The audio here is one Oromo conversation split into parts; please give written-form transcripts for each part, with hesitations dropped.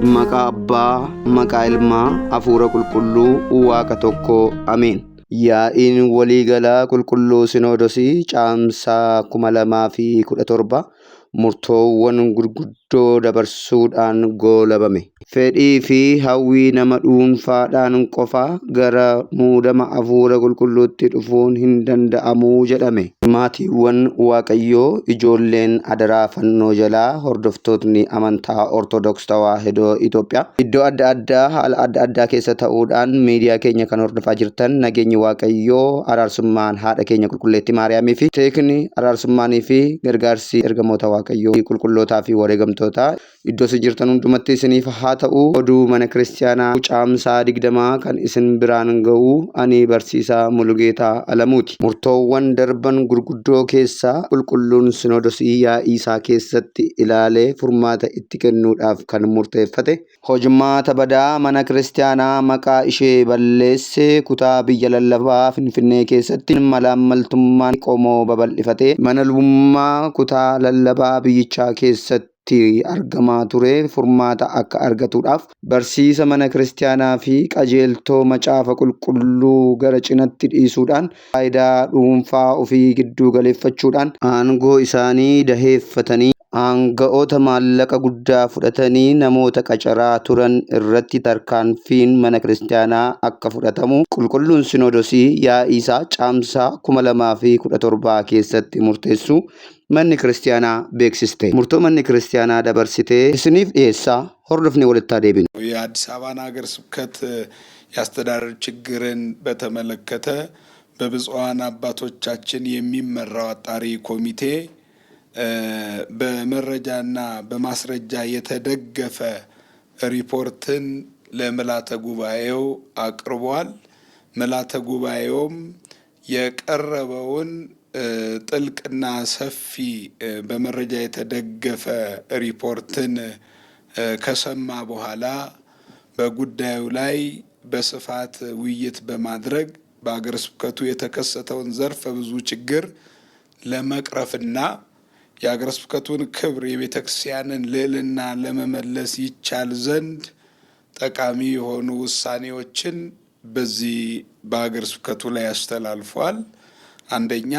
Maqaa Abbaa, maqaa Ilmaa, Hafuura Qulqulluu, Waaqa tokkoo. Ameen. Yaa'iin waliigalaa qulqulluu Sinoodosii caamsaa 2017 murtoowwan gurguddoo dabarsuudhaan goolabame. Fedhii fi hawwii nama dhuunfaadhaan qofa gara muudama Hafuura Qulqulluutti dhufuun hin danda'amu jedhame. Maatiiwwan Waaqayyoo, ijoolleen adaraa fannoo jalaa, hordoftootni amantaa Ortodoks Tawaahidoo Itoophiyaa iddoo adda addaa haala adda addaa keessa ta'uudhaan miidiyaa keenya kan hordofaa jirtan nageenyi Waaqayyoo, araarsummaan haadha keenya qulqulleettii Maariyaamii fi teekni araarsummaanii fi gargaarsi ergamoota Waaqayyoo qulqullootaa fi wareegamtootaa iddoo isin jirtan hundumatti isiniif haa ta'u. Oduu mana kiristaanaa caamsaa 20 kan isin biraan ga'u ani barsiisaa Mulugeetaa Alamuuti. Murtoowwan darban gurguddoo keessaa qulqulluun Sinoodosii yaa'ii isaa keessatti ilaalee furmaata itti kennuudhaaf kan murteeffate hojimaata badaa mana kiristaanaa maqaa ishee balleesse kutaa biyya lallabaa Finfinnee keessatti malaammaltummaan qomoo babal'ifate mana lubummaa kutaa lallabaa biyyichaa keessatti argamaa ture furmaata akka argatuudhaaf barsiisa mana kiristaanaa fi qajeeltoo macaafa qulqulluu gara cinatti dhiisuudhaan faayidaa dhuunfaa ofii gidduu galeeffachuudhaan aangoo isaanii daheeffatanii aanga'oota maallaqa guddaa fudhatanii namoota qacaraa turan irratti tarkaanfiin mana kiristaanaa akka fudhatamu qulqulluun Sinoodosii yaa'ii isaa caamsaa 2017 keessatti murteessu manni kiristaanaa beeksiste. Murtoo manni kiristaanaa dabarsitee isiniif dhiyeessaa hordofni walitti deebinu። የአዲስ አበባን ሀገረ ስብከት የአስተዳደር ችግርን በተመለከተ በብፁዓን አባቶቻችን የሚመራው አጣሪ ኮሚቴ በመረጃና በማስረጃ የተደገፈ ሪፖርትን ለምልዓተ ጉባኤው አቅርቧል። ምልዓተ ጉባኤውም የቀረበውን ጥልቅና ሰፊ በመረጃ የተደገፈ ሪፖርትን ከሰማ በኋላ በጉዳዩ ላይ በስፋት ውይይት በማድረግ በአገረ ስብከቱ የተከሰተውን ዘርፈ ብዙ ችግር ለመቅረፍና የአገረ ስብከቱን ክብር የቤተ ክርስቲያንን ልዕልና ለመመለስ ይቻል ዘንድ ጠቃሚ የሆኑ ውሳኔዎችን በዚህ በአገረ ስብከቱ ላይ ያስተላልፏል። አንደኛ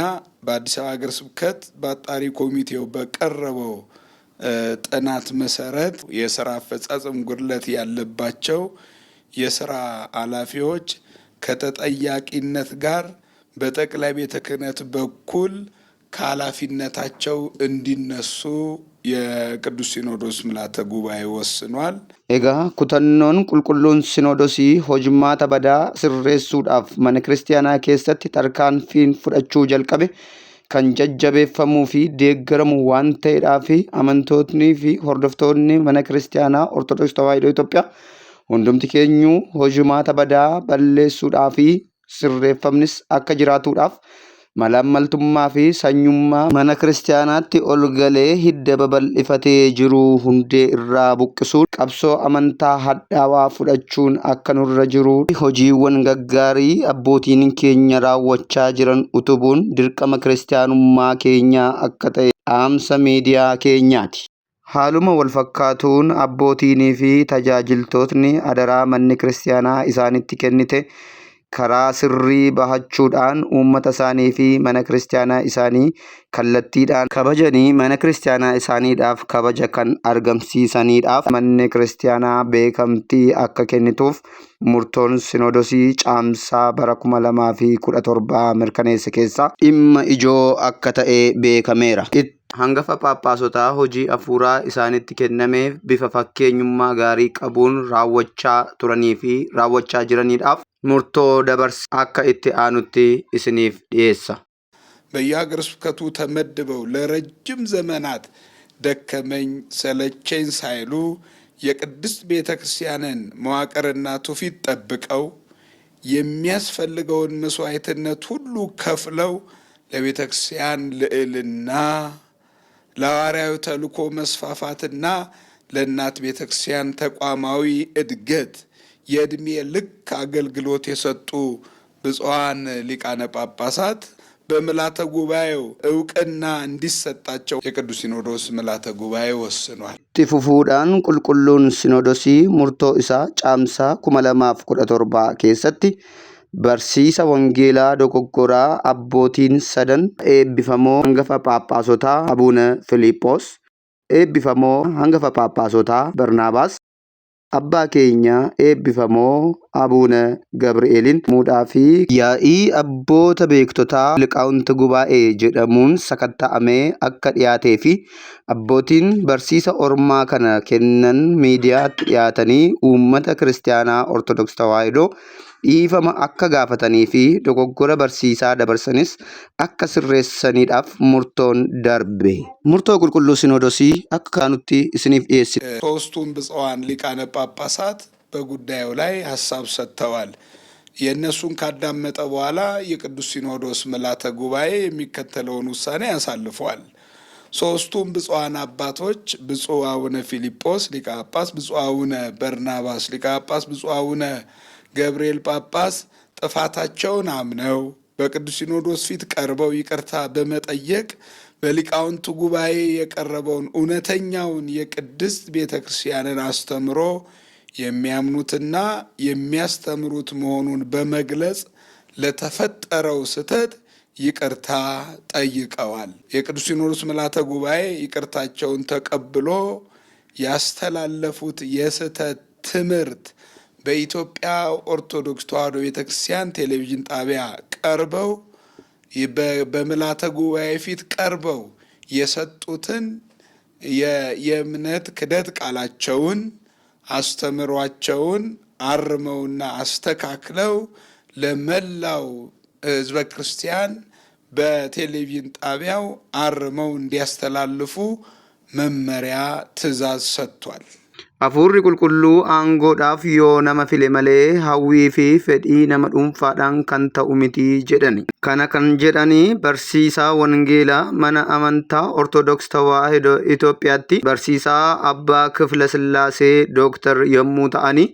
በአዲስ አበባ ሀገረ ስብከት በአጣሪ ኮሚቴው በቀረበው ጥናት መሰረት የሥራ አፈጻጸም ጉድለት ያለባቸው የሥራ ኃላፊዎች ከተጠያቂነት ጋር በጠቅላይ ቤተ ክህነት በኩል ከኃላፊነታቸው እንዲነሱ የቅዱስ ሲኖዶስ ምልዓተ ጉባኤ ወስኗል። ኤጋ ኩተኖን ቁልቁሉን Sinoodosii hojimaata badaa sirreessuudhaaf mana kiristaanaa keessatti tarkaanfiin fudhachuu jalqabe kan jajjabeeffamuu fi deeggaramu waan ta'eedhaaf amantootni fi hordoftoonni mana kiristaanaa Ortodoks Tawaahidoo Itoophiyaa hundumti keenyu hojimaata badaa balleessuudhaaf sirreeffamnis akka jiraatuudhaaf malaammaltummaa fi sanyummaa mana kiristaanaatti ol galee hidda babal'ifatee jiru hundee irraa buqqisuun qabsoo amantaa hadhaawaa fudhachuun akka nurra jiru hojiiwwan gaggaarii abbootiin keenya raawwachaa jiran utubuun dirqama kiristaanummaa keenyaa akka ta'e dhaamsa miidiyaa keenyaati. Haaluma wal fakkaatuun abbootiinii fi tajaajiltootni adaraa manni kiristaanaa isaanitti kennite karaa sirrii bahachuudhaan uummata isaanii fi mana kiristaanaa isaanii kallattiidhaan kabajanii mana kiristaanaa isaaniidhaaf kabaja kan argamsiisaniidhaaf manni kiristaanaa beekamtii akka kennituuf murtoon Sinoodosii caamsaa bara 2017 mirkaneesse keessaa dhimma ijoo akka ta'e beekameera. Hangafa Phaaphaasota hojii hafuuraa isaanitti kennameef bifa fakkeenyummaa gaarii qabuun raawwachaa turanii fi raawwachaa jiraniidhaaf murtoo dabarse akka itti aanutti isiniif dhiyeessa. በየሀገረ ስብከቱ ተመድበው ለረጅም ዘመናት ደከመኝ ሰለቸኝ ሳይሉ የቅድስት ቤተ ክርስቲያንን መዋቅርና ትውፊት ጠብቀው የሚያስፈልገውን መስዋዕትነት ሁሉ ከፍለው ለቤተ ክርስቲያን ልዕልና ለሐዋርያዊ ተልእኮ መስፋፋትና ለእናት ቤተ ክርስቲያን ተቋማዊ እድገት የዕድሜ ልክ አገልግሎት የሰጡ ብፁዓን ሊቃነ ጳጳሳት በምልዓተ ጉባኤው ዕውቅና እንዲሰጣቸው የቅዱስ ሲኖዶስ ምልዓተ ጉባኤ ወስኗል። itti fufuudhaan qulqulluun Sinoodosii murtoo isaa caamsaa 2017 keessatti barsiisa wangeelaa dogoggoraa abbootiin sadan eebbifamoo hangafa phaaphaasota Abuune Filiiphoos, eebbifamoo hangafa phaaphaasota Barnaabaas, abbaa keenya eebbifamoo Abuune Gabri'eelin muudhaa fi yaa'ii abboota beektotaa liqaawunta gubaa'ee jedhamuun sakatta'amee akka dhiyaatee fi abbootiin barsiisa ormaa kana kennan miidiyaatti dhiyaatanii uummata kiristaanaa Ortodoks Tawaahidoo dhiifama akka gaafatanii fi dogoggora barsiisaa dabarsanis akka sirreessaniidhaaf murtoon darbe. Murtoo qulqulluu Sinoodosii akka kaanutti isiniif dhiyeessina. ሦስቱም ብፁዓን ሊቃነ ጳጳሳት በጉዳዩ ላይ ሀሳብ ሰጥተዋል። የእነሱን ካዳመጠ በኋላ የቅዱስ ሲኖዶስ ምልዓተ ጉባኤ የሚከተለውን ውሳኔ ያሳልፈዋል። ሦስቱም ብፁዓን አባቶች ብፁዕ አቡነ ፊልጶስ ሊቀ ጳጳስ፣ ብፁዕ አቡነ በርናባስ ሊቀ ጳጳስ፣ ብፁዕ አቡነ ገብርኤል ጳጳስ ጥፋታቸውን አምነው በቅዱስ ሲኖዶስ ፊት ቀርበው ይቅርታ በመጠየቅ በሊቃውንቱ ጉባኤ የቀረበውን እውነተኛውን የቅድስት ቤተ ክርስቲያንን አስተምሮ የሚያምኑትና የሚያስተምሩት መሆኑን በመግለጽ ለተፈጠረው ስህተት ይቅርታ ጠይቀዋል። የቅዱስ ሲኖዶስ ምልዓተ ጉባኤ ይቅርታቸውን ተቀብሎ ያስተላለፉት የስህተት ትምህርት በኢትዮጵያ ኦርቶዶክስ ተዋሕዶ ቤተክርስቲያን ቴሌቪዥን ጣቢያ ቀርበው በምልዓተ ጉባኤ ፊት ቀርበው የሰጡትን የእምነት ክደት ቃላቸውን አስተምሯቸውን አርመውና አስተካክለው ለመላው ሕዝበ ክርስቲያን በቴሌቪዥን ጣቢያው አርመው እንዲያስተላልፉ መመሪያ ትእዛዝ ሰጥቷል። Hafuurri qulqulluu aangoodhaaf yoo nama file malee hawwii fi fedhii nama dhuunfaadhaan kan ta'u miti jedhani. Kana kan jedhani barsiisaa wangeelaa mana amantaa Ortodoks Tawaahidoo Itoophiyaatti barsiisaa Abbaa Kifla Sillaasee Dooktar yommuu ta'ani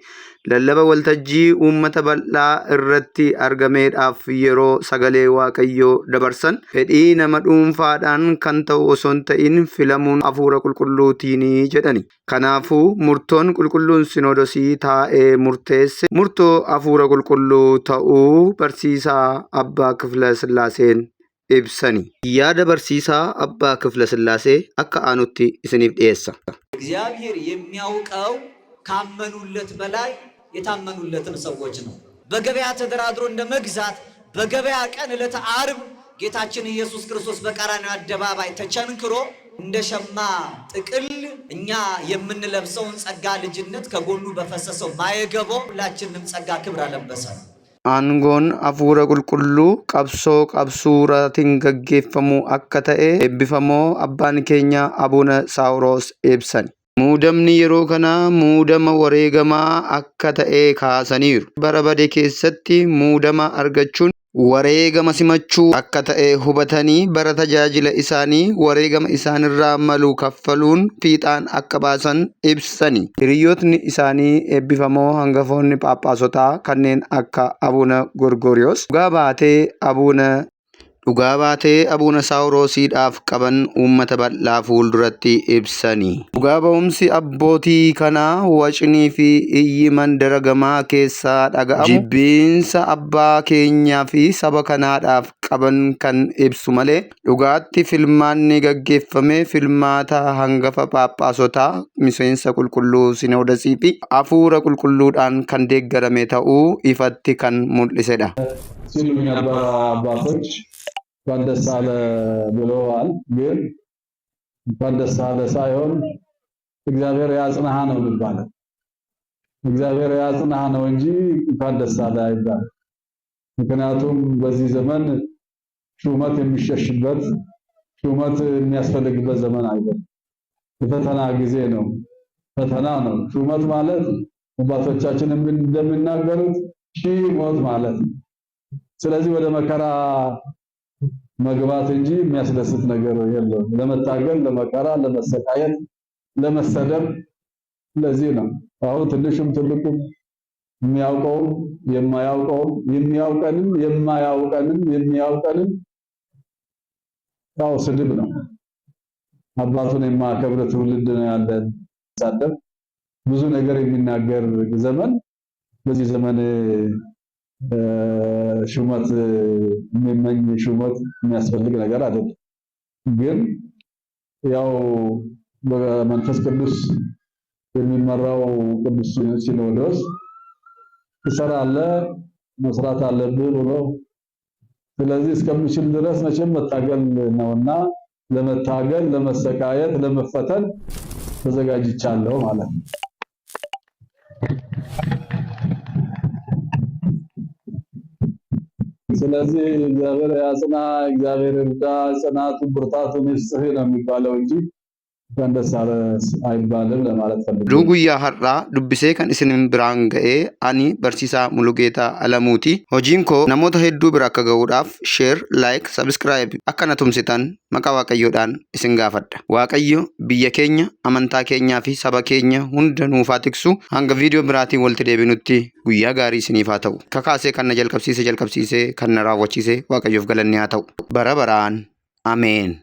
lallaba waltajjii uummata bal'aa irratti argameedhaaf yeroo sagalee waaqayyoo dabarsan fedhii nama dhuunfaadhaan kan ta'u osoo hin ta'in filamuun hafuura qulqulluutiini jedhani. Kanaafuu murtoon qulqulluun Sinoodosii taa'ee murteesse murtoo hafuura qulqulluu ta'uu barsiisaa Abbaa Kifla Sillaaseen ibsani. Yaada barsiisaa Abbaa Kifla Sillaasee akka aanutti isiniif dhiyeessa. እግዚአብሔር የሚያውቀው ካመኑለት በላይ የታመኑለትን ሰዎች ነው። በገበያ ተደራድሮ እንደ መግዛት በገበያ ቀን ዕለተ ዓርብ ጌታችን ኢየሱስ ክርስቶስ በቀራንዮ አደባባይ ተቸንክሮ እንደ ሸማ ጥቅል እኛ የምንለብሰውን ጸጋ ልጅነት ከጎኑ በፈሰሰው ማየገባው ሁላችንም ጸጋ ክብር አለበሰ። Aangoon hafuura qulqulluu qabsoo qabsuuraatiin gaggeeffamuu akka ta'e eebbifamoo abbaan keenya Abuune Saawuroos ibsani. Muudamni yeroo kana muudama wareegamaa akka ta'e kaasaniiru. Bara bade keessatti muudama argachuun wareegama simachuu akka ta'e hubatanii bara tajaajila isaanii wareegama isaanirraa malu kaffaluun fiixaan akka baasan ibsani. Hiriyootni isaanii eebbifamoo hangafoonni phaaphaasota kanneen akka Abuune Gorgoriyoos dhugaa baatee Abuune Saawuroosiidhaaf qaban uummata bal'aa fuulduratti ibsani. Dhugaa ba'umsi abbootii kanaa wacinii fi iyyi mandara gamaa keessaa dhaga'amu jibbiinsa abbaa keenyaa fi saba kanaadhaaf qaban kan ibsu malee dhugaatti filmaanni gaggeeffame filmaata hangafa phaaphaasota miseensa qulqulluu Sinoodosii fi hafuura qulqulluudhaan kan deeggarame ta'uu ifatti kan mul'isedha. እንኳን ደስ አለ ብለዋል። ግን እንኳን ደስ አለ ሳይሆን እግዚአብሔር ያጽናህ ነው የሚባለው። እግዚአብሔር ያጽናህ ነው እንጂ እንኳን ደስ አለ አይባልም። ምክንያቱም በዚህ ዘመን ሹመት የሚሸሽበት ሹመት የሚያስፈልግበት ዘመን አይደለም። የፈተና ጊዜ ነው። ፈተና ነው። ሹመት ማለት አባቶቻችን እንደሚናገሩት ሺህ ሞት ማለት ነው። ስለዚህ ወደ መከራ መግባት እንጂ የሚያስደስት ነገር የለም። ለመታገል፣ ለመከራ፣ ለመሰቃየት፣ ለመሰደብ ለዚህ ነው። አሁን ትንሹም ትልቁም የሚያውቀውም የማያውቀውም የሚያውቀንም የማያውቀንም ያው ስድብ ነው። አባቱን የማያከብር ትውልድ ነው ያለን። ሳደብ ብዙ ነገር የሚናገር ዘመን በዚህ ዘመን ሹመት የሚመኝ ሹመት የሚያስፈልግ ነገር አይደለም። ግን ያው በመንፈስ ቅዱስ የሚመራው ቅዱስ ሲኖዶስ ትሰራለህ መስራት አለብህ ብሎ ስለዚህ እስከምችል ድረስ መቼም መታገል ነውና ለመታገል ለመሰቃየት ለመፈተን ተዘጋጅቻለሁ ማለት ነው። ስለዚህ እግዚአብሔር ያጽና፣ እግዚአብሔር እርዳ፣ ጽናቱ ብርታቱን ይስጥህ ነው የሚባለው እንጂ እንደሳለ አይባልም ለማለት ፈልጌ ዱጉያ ሀራ ዱብሴ ከን እስንም ብራን ገኤ አኒ በርሲሳ ሙሉጌታ አለሙቲ ሆጂን ኮ ነሞታ ሄዱ ብራ akka ga'uudhaaf ሼር ላይክ ሰብስክራይብ akkana tumsitan maqaa waaqayyoodhaan isin gaafadha. Waaqayyo biyya keenya amantaa keenyaa fi saba keenya hunda nuufaa tiksu hanga viidiyoo biraatiin walitti deebinutti guyyaa gaarii isiniif haa ta'u. Kakaasee kan na jalqabsiise kan na raawwachiise waaqayyoof galanni haa ta'u. Bara baraan ameen.